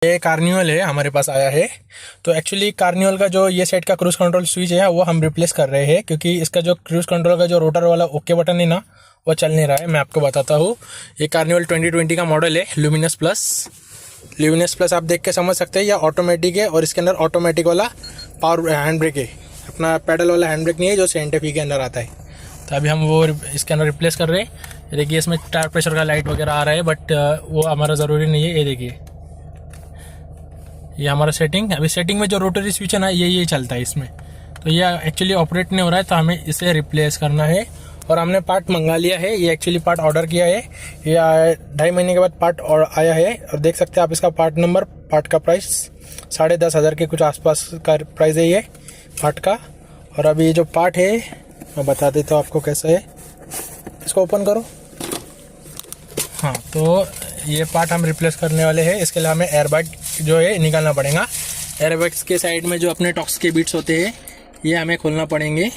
ये कार्निवल है हमारे पास आया है। तो एक्चुअली कार्निवल का जो ये साइड का क्रूज कंट्रोल स्विच है वो हम रिप्लेस कर रहे हैं, क्योंकि इसका जो क्रूज कंट्रोल का जो रोटर वाला ओके बटन है ना वो चल नहीं रहा है। मैं आपको बताता हूँ। ये कार्निवल 2020 का मॉडल है, ल्यूमिनस प्लस आप देख के समझ सकते हैं। यह ऑटोमेटिक है और इसके अंदर ऑटोमेटिक वाला पावर हैंड ब्रेक है, अपना पैडल वाला हैंड ब्रेक नहीं है जो साइंटिफिक के अंदर आता है। तो अभी हम वो इसके अंदर रिप्लेस कर रहे हैं। देखिए इसमें टायर प्रेशर का लाइट वगैरह आ रहा है, बट वो हमारा ज़रूरी नहीं है। ये देखिए ये हमारा सेटिंग, अभी सेटिंग में जो रोटरी स्विच है ना ये चलता है इसमें। तो ये एक्चुअली ऑपरेट नहीं हो रहा है, तो हमें इसे रिप्लेस करना है। और हमने पार्ट मंगा लिया है, ये एक्चुअली पार्ट ऑर्डर किया है। ये 2.5 महीने के बाद पार्ट और आया है। और देख सकते हैं आप इसका पार्ट नंबर, पार्ट का प्राइस 10,500 के कुछ आसपास का प्राइस है ये पार्ट का। और अभी जो पार्ट है मैं बता देता हूँ आपको कैसा है। इसको ओपन करो। हाँ, तो ये पार्ट हम रिप्लेस करने वाले हैं। इसके लिए हमें एयरबैग जो है निकालना पड़ेगा। एयरबैग्स के साइड में जो अपने टॉक्स के बीट्स होते हैं ये हमें खोलना पड़ेंगे।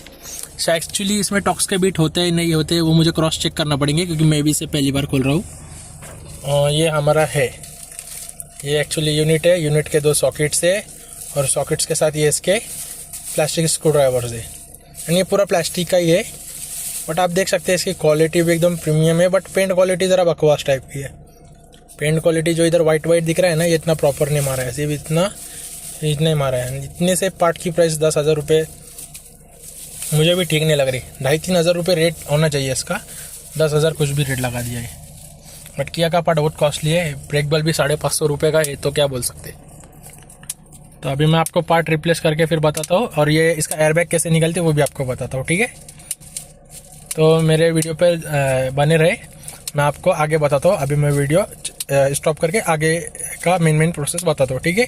एक्चुअली इसमें टॉक्स के बीट होते हैं नहीं होते वो मुझे क्रॉस चेक करना पड़ेंगे, क्योंकि मैं भी इसे पहली बार खोल रहा हूँ। और ये हमारा है, ये एक्चुअली यूनिट है। यूनिट के 2 सॉकेट्स है और सॉकेट्स के साथ ये इसके प्लास्टिक स्क्रू ड्राइवर्स है। एंड ये पूरा प्लास्टिक का ही है, बट आप देख सकते हैं इसकी क्वालिटी भी एकदम प्रीमियम है। बट पेंट क्वालिटी ज़रा बकवास टाइप की है। पेंट क्वालिटी जो इधर वाइट दिख रहा है ना, ये इतना प्रॉपर नहीं मारा है, सिर्फ इतना ही मारा है। इतने से पार्ट की प्राइस 10,000 रुपये मुझे भी ठीक नहीं लग रही। 2,500-3,000 रुपये रेट होना चाहिए इसका, 10,000 कुछ भी रेट लगा दिया है। बट किया का पार्ट बहुत कॉस्टली है, ब्रेक बल भी 550 रुपये का है, तो क्या बोल सकते। तो अभी मैं आपको पार्ट रिप्लेस करके फिर बताता हूँ, और ये इसका एयरबैग कैसे निकलते वो भी आपको बताता हूँ, ठीक है। तो मेरे वीडियो पर बने रहे, मैं आपको आगे बताता हूँ। अभी मैं वीडियो स्टॉप करके आगे का मेन प्रोसेस बताता हूँ, ठीक है।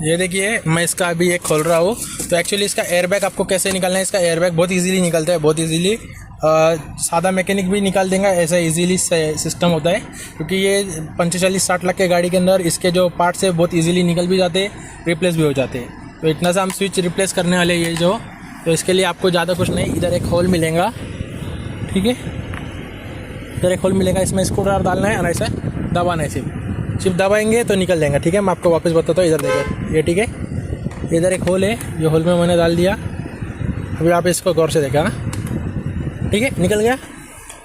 ये देखिए मैं इसका अभी ये खोल रहा हूँ। तो एक्चुअली इसका एयरबैग आपको कैसे निकालना है, इसका एयरबैग बहुत इजीली निकलता है, बहुत इजीली। सादा मैकेनिक भी निकाल देगा, ऐसा इजीली सिस्टम होता है। क्योंकि ये 45-60 लाख के गाड़ी के अंदर इसके जो पार्ट्स है बहुत इजीली निकल भी जाते हैं, रिप्लेस भी हो जाते हैं। तो इतना सा हम स्विच रिप्लेस करने वाले ये जो, तो इसके लिए आपको ज़्यादा कुछ नहीं, इधर एक होल मिलेगा, ठीक है। इधर एक होल मिलेगा, इसमें स्क्रू ड्राइवर डालना है और ऐसा दबाना है। सिर्फ दबाएंगे तो निकल जाएगा, ठीक है। मैं आपको वापस बताता हूँ। इधर देखो ये, ठीक है। इधर एक होल है, ये होल में मैंने डाल दिया। अभी आप इसको गौर से देखा, ठीक है, निकल गया।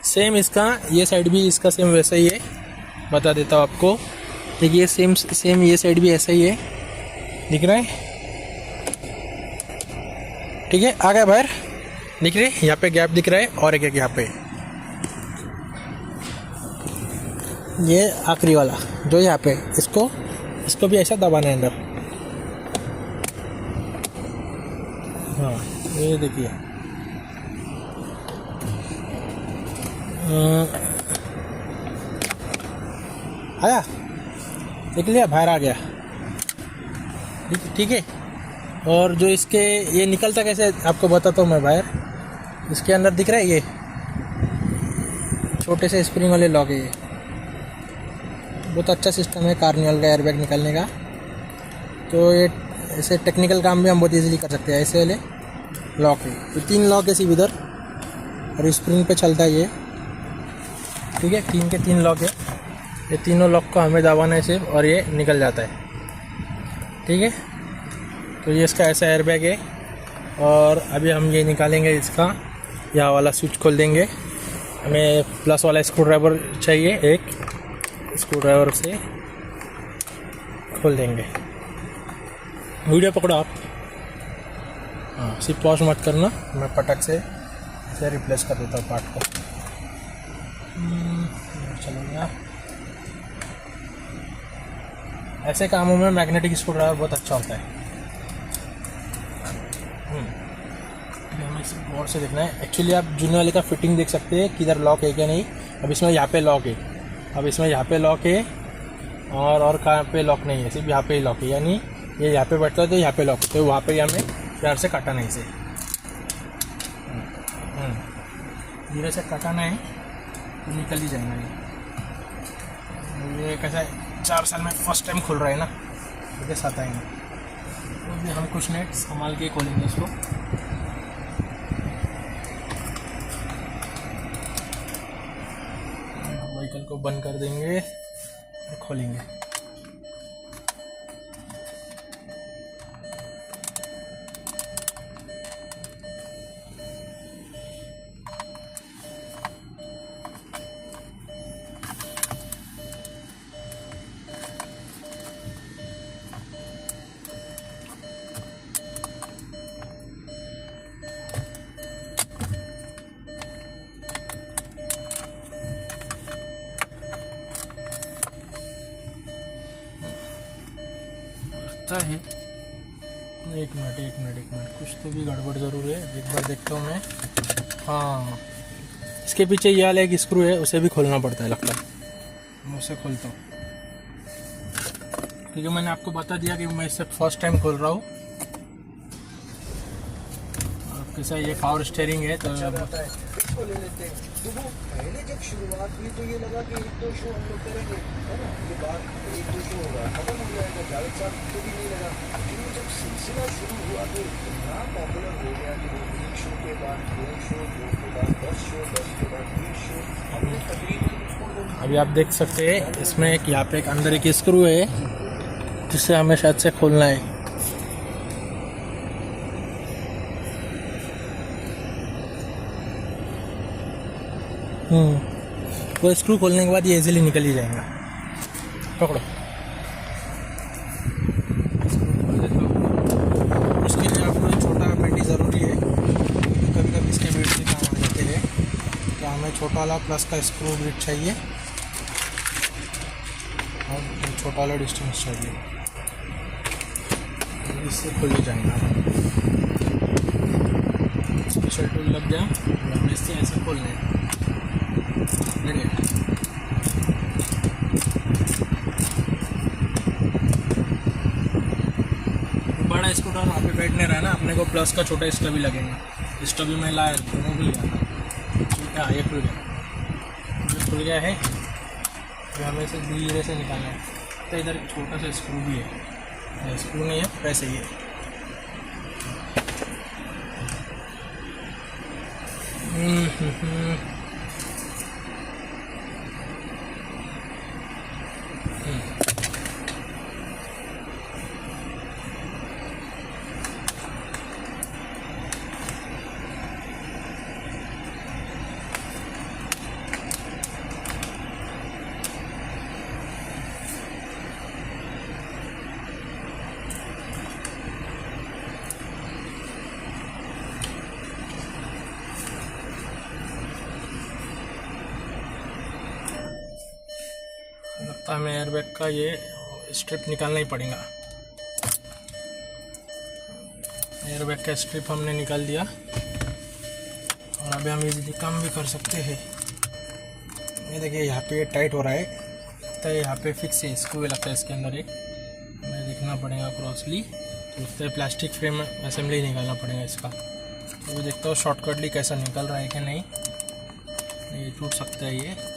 सेम इसका ये साइड भी इसका सेम वैसा ही है, बता देता हूँ आपको। देखिए सेम ये साइड भी ऐसा ही है, दिख रहा है, ठीक है। आ गया बाहर, दिख रही है, यहाँ पे गैप दिख रहा है और एक यहाँ पे ये आखिरी वाला जो यहाँ पे, इसको भी ऐसा दबाना है अंदर। हाँ ये देखिए, आया, देख लिया, बाहर आ गया, ठीक है। और जो इसके ये निकलता कैसे आपको बताता हूँ मैं बाहर। इसके अंदर दिख रहा है ये छोटे से स्प्रिंग वाले लॉक है। ये बहुत अच्छा सिस्टम है कार्निवल का एयरबैग निकालने का। तो ये ऐसे टेक्निकल काम भी हम बहुत इजीली कर सकते हैं। ऐसे वाले लॉक है, तो 3 लॉक है सिर्फ इधर, और स्प्रिंग पे चलता है ये, ठीक है। 3 के 3 लॉक है, ये तीनों लॉक को हमें दबाना है सिर्फ, और ये निकल जाता है, ठीक है। तो ये इसका ऐसा एयरबैग है। और अभी हम ये निकालेंगे, इसका यह वाला स्विच खोल देंगे। हमें प्लस वाला स्क्रू ड्राइवर चाहिए, एक स्क्रू ड्राइवर से खोल देंगे। वीडियो पकड़ो आप, हाँ सिर्फ पॉज मत करना, मैं पटक से इसे रिप्लेस कर देता हूँ पार्ट को। चलो, ऐसे कामों में मैग्नेटिक स्क्रू ड्राइवर बहुत अच्छा होता है। हमें इसे गौर से देखना है। एक्चुअली आप जूने वाले का फिटिंग देख सकते हैं, किधर लॉक है क्या नहीं। अब इसमें यहाँ पे लॉक है, अब इसमें यहाँ पे लॉक है, और कहाँ पे लॉक नहीं है, सिर्फ यहाँ पे ही लॉक है। यानी ये यहाँ पे बैठता है तो यहाँ पे लॉक है, तो वहाँ पे हमें प्यार से काटना है इसे, धीरे से काटना है, तो निकल ही जाएगा ये। कैसा 4 साल में फर्स्ट टाइम खुल रहा है ना, तो साथ आएंगे। तो भी हम कुछ नहीं, संभाल के खोलेंगे इसको। व्हीकल को बंद कर देंगे और खोलेंगे। लगता है। एक मिनट, कुछ तो भी गड़बड़ ज़रूर है। एक बार देखता हूँ मैं। हाँ, इसके पीछे ये वाला एक स्क्रू है, उसे भी खोलना पड़ता है लगता है। मैं उसे खोलता हूँ क्योंकि मैंने आपको बता दिया कि मैं इसे फर्स्ट टाइम खोल रहा हूँ। और कैसा ये पावर स्टीयरिंग है तो इसको ले लेते हैं। तो वो पहले जब शुरुआत हुई तो ये लगा कि 1-2 शो हम लोग करेंगे, है ना, ये बात 1-2 शो होगा, खत्म हो जाएगा, जावेद साहब को भी नहीं लगा। लेकिन वो जब सिलसिला शुरू हुआ तो इतना पॉपुलर हो गया कि वो 1 शो के बाद 2 शो, 2 के बाद 10 शो, 10 के बाद 20 शो, हमने तकरीबन। अभी आप देख सकते हैं इसमें एक यहाँ पे एक अंदर एक स्क्रू है जिससे हमें शायद से खोलना है। वो स्क्रू खोलने के बाद ये इजीली निकल ही जाएगा। पकड़ो, स्क्रू खोल देता हूँ। उसके लिए आपको एक छोटा पेटी ज़रूरी है। कभी कभी इसके बेट भी काम आ जाते हैं, तो हमें छोटा वाला प्लस का स्क्रू बिट चाहिए और छोटा वाला डिस्टेंस चाहिए। इससे खुल ही जाएगा। स्पेशल टूल लग गया, हमें इससे ऐसे खोलना है। बड़ा स्कूटर वहाँ पे बैठने रहा ना, अपने को प्लस का छोटा स्टब भी लगेगा। स्टब भी मैं लाया, दोनों भी लिया। ठीक है, ये खुल गया, ये खुल गया है। तो हमें इसे धीरे से निकालना है। तो इधर एक छोटा सा स्क्रू भी है, स्क्रू नहीं है वैसे ही है। लगता है हमें एयरबैग का ये स्ट्रिप निकालना ही पड़ेगा। एयरबैग का स्ट्रिप हमने निकाल दिया और अभी हम इजीली काम भी कर सकते हैं। ये देखिए यहाँ पे टाइट हो रहा है, लगता है यहाँ पे फिक्स है, स्क्रू लगता है इसके अंदर एक। हमें देखना पड़ेगा क्रॉसली, तो लगता है प्लास्टिक फ्रेम असेंबली निकालना पड़ेगा इसका। तो देखता हूँ शॉर्टकटली कैसा निकल रहा है कि नहीं। ये टूट सकता है ये।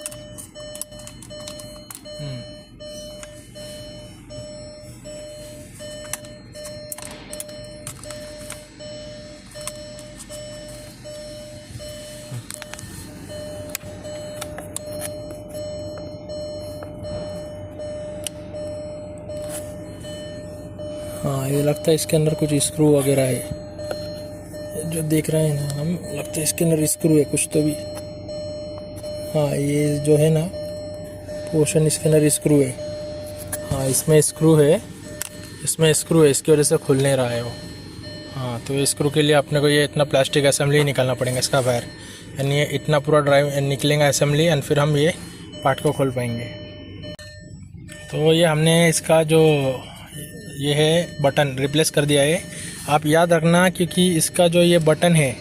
हाँ, ये लगता है इसके अंदर कुछ स्क्रू वगैरह है जो देख रहे हैं ना हम। लगता है इसके अंदर स्क्रू है कुछ तो भी। हाँ, ये जो है ना पोर्शन, इसके अंदर स्क्रू है। हाँ, इसमें स्क्रू है, इसमें स्क्रू है, इसकी वजह से खुल नहीं रहा है वो। हाँ, तो स्क्रू के लिए अपने को ये इतना प्लास्टिक असेंबली निकालना पड़ेगा इसका बाहर, यानी ये इतना पूरा ड्राइव निकलेगा असेंबली, एंड फिर हम ये पार्ट को खोल पाएंगे। तो ये हमने इसका जो ये है बटन रिप्लेस कर दिया है। आप याद रखना, क्योंकि इसका जो ये बटन है,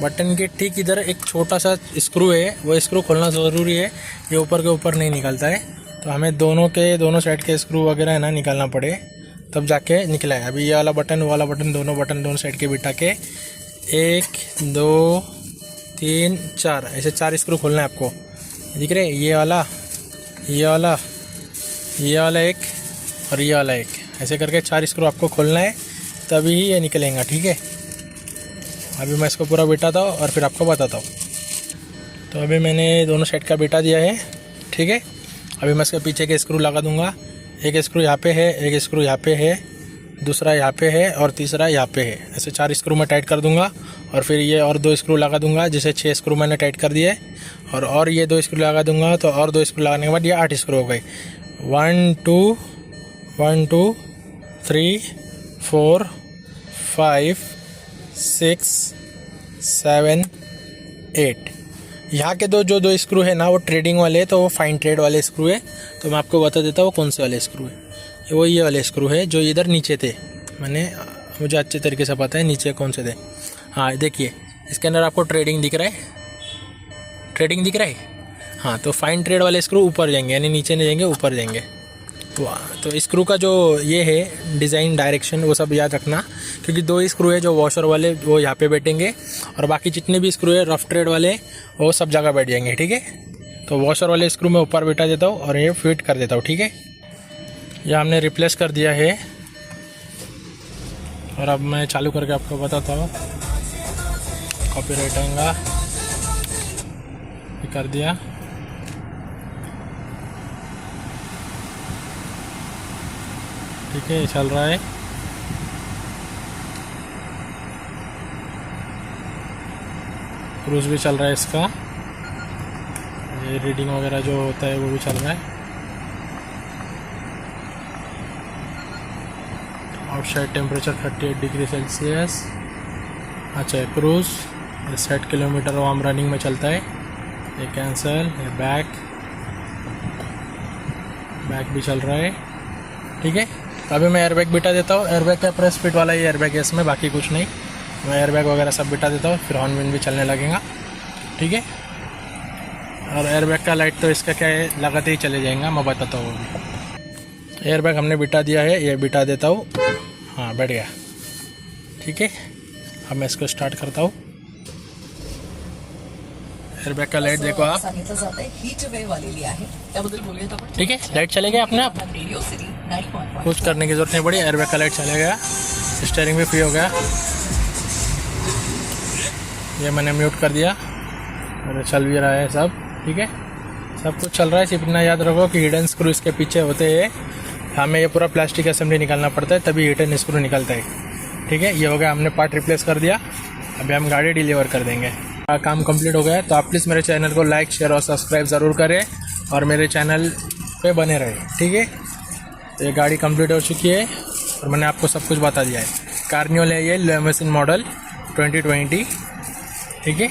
बटन के ठीक इधर एक छोटा सा स्क्रू है, वो स्क्रू खोलना ज़रूरी है। ये ऊपर के ऊपर नहीं निकलता है, तो हमें दोनों साइड के स्क्रू वगैरह है ना निकालना पड़े, तब जाके निकला है। अभी ये वाला बटन, वो वाला बटन, दोनों साइड के बिठा के 1 2 3 4 ऐसे 4 स्क्रू खोलना है आपको। दिख रहे, ये वाला, ये वाला, ये वाला एक और ये वाला एक, ऐसे करके 4 स्क्रू आपको खोलना है, तभी ही ये निकलेगा। ठीक है, अभी मैं इसको पूरा बिठाता हूँ और फिर आपको बताता हूँ। तो अभी मैंने दोनों साइड का बिठा दिया है। ठीक है, अभी मैं इसके पीछे के स्क्रू लगा दूंगा। एक स्क्रू यहाँ पे है, एक स्क्रू यहाँ पे है, दूसरा यहाँ पे है और तीसरा यहाँ पे है। ऐसे 4 स्क्रू मैं टाइट कर दूंगा और फिर ये और 2 स्क्रू लगा दूंगा, जिसे 6 स्क्रू मैंने टाइट कर दिए। और ये 2 स्क्रू लगा दूंगा, तो और 2 स्क्रू लगाने के बाद ये 8 स्क्रू हो गए। 1 2 3 4 5 6 7 8। यहाँ के जो 2 स्क्रू है ना, वो ट्रेडिंग वाले है, तो वो फाइन ट्रेड वाले स्क्रू है। तो मैं आपको बता देता हूँ कौन से वाले स्क्रू है। वो ये वाले स्क्रू है जो इधर नीचे थे, मुझे अच्छे तरीके से पता है नीचे कौन से थे। हाँ देखिए इसके अंदर आपको ट्रेडिंग दिख रहा है, हाँ तो फाइन ट्रेड वाले स्क्रू ऊपर जाएंगे, यानी नीचे नहीं जाएंगे, ऊपर जाएंगे। तो स्क्रू का जो ये है डिज़ाइन डायरेक्शन वो सब याद रखना, क्योंकि 2 स्क्रू है जो वॉशर वाले वो यहाँ पे बैठेंगे और बाकी जितने भी स्क्रू है रफ ट्रेड वाले वो सब जगह बैठ जाएंगे, ठीक है। तो वॉशर वाले स्क्रू मैं ऊपर बैठा देता हूँ और ये फिट कर देता हूँ, ठीक है। यह हमने रिप्लेस कर दिया है और अब मैं चालू करके आपको बताता हूँ। कॉपीराइट आएगा, कर दिया। ठीक है, चल रहा है। क्रूज भी चल रहा है इसका, ये रीडिंग वगैरह जो होता है वो भी चल रहा है। Outside temperature 38 degree Celsius. अच्छा, क्रूज 60 किलोमीटर वो हम रनिंग में चलता है। ये कैंसल, ये बैक भी चल रहा है, ठीक है। तो अभी मैं एयरबैग बिठा देता हूँ। एयरबैग का प्रेस फिट वाला ये एयरबैग है इसमें, बाकी कुछ नहीं। मैं एयरबैग वगैरह सब बिठा देता हूँ, फिर हॉर्न विन भी चलने लगेगा, ठीक है। और एयरबैग का लाइट तो इसका क्या है, लगाते ही चले जाएगा, मैं बताता हूँ अभी। एयरबैग हमने बिठा दिया है, ये बिठा देता हूँ। हाँ, बैठ गया, ठीक है। अब मैं इसको स्टार्ट करता हूँ। एयरबैग का लाइट देखो आप, ठीक है। लाइट चले गया अपने आप, कुछ करने की जरूरत नहीं पड़ी। एयरबैग का लाइट चले गया, स्टीयरिंग भी फ्री हो गया। ये मैंने म्यूट कर दिया और चल भी रहा है सब, ठीक है। सब कुछ चल रहा है। सिर्फ इतना याद रखो कि हिडन स्क्रू इसके पीछे होते हैं, हमें ये पूरा प्लास्टिक असेंबली निकालना पड़ता है, तभी हिडन स्क्रू निकलता है, ठीक है। ये हो गया, हमने पार्ट रिप्लेस कर दिया। अभी हम गाड़ी डिलीवर कर देंगे। काम कंप्लीट हो गया है। तो आप प्लीज़ मेरे चैनल को लाइक, शेयर और सब्सक्राइब ज़रूर करें और मेरे चैनल पे बने रहे, ठीक है। तो ये गाड़ी कंप्लीट हो चुकी है और मैंने आपको सब कुछ बता दिया है। कार्निवल है ये, लिमोसिन मॉडल 2020, ठीक है।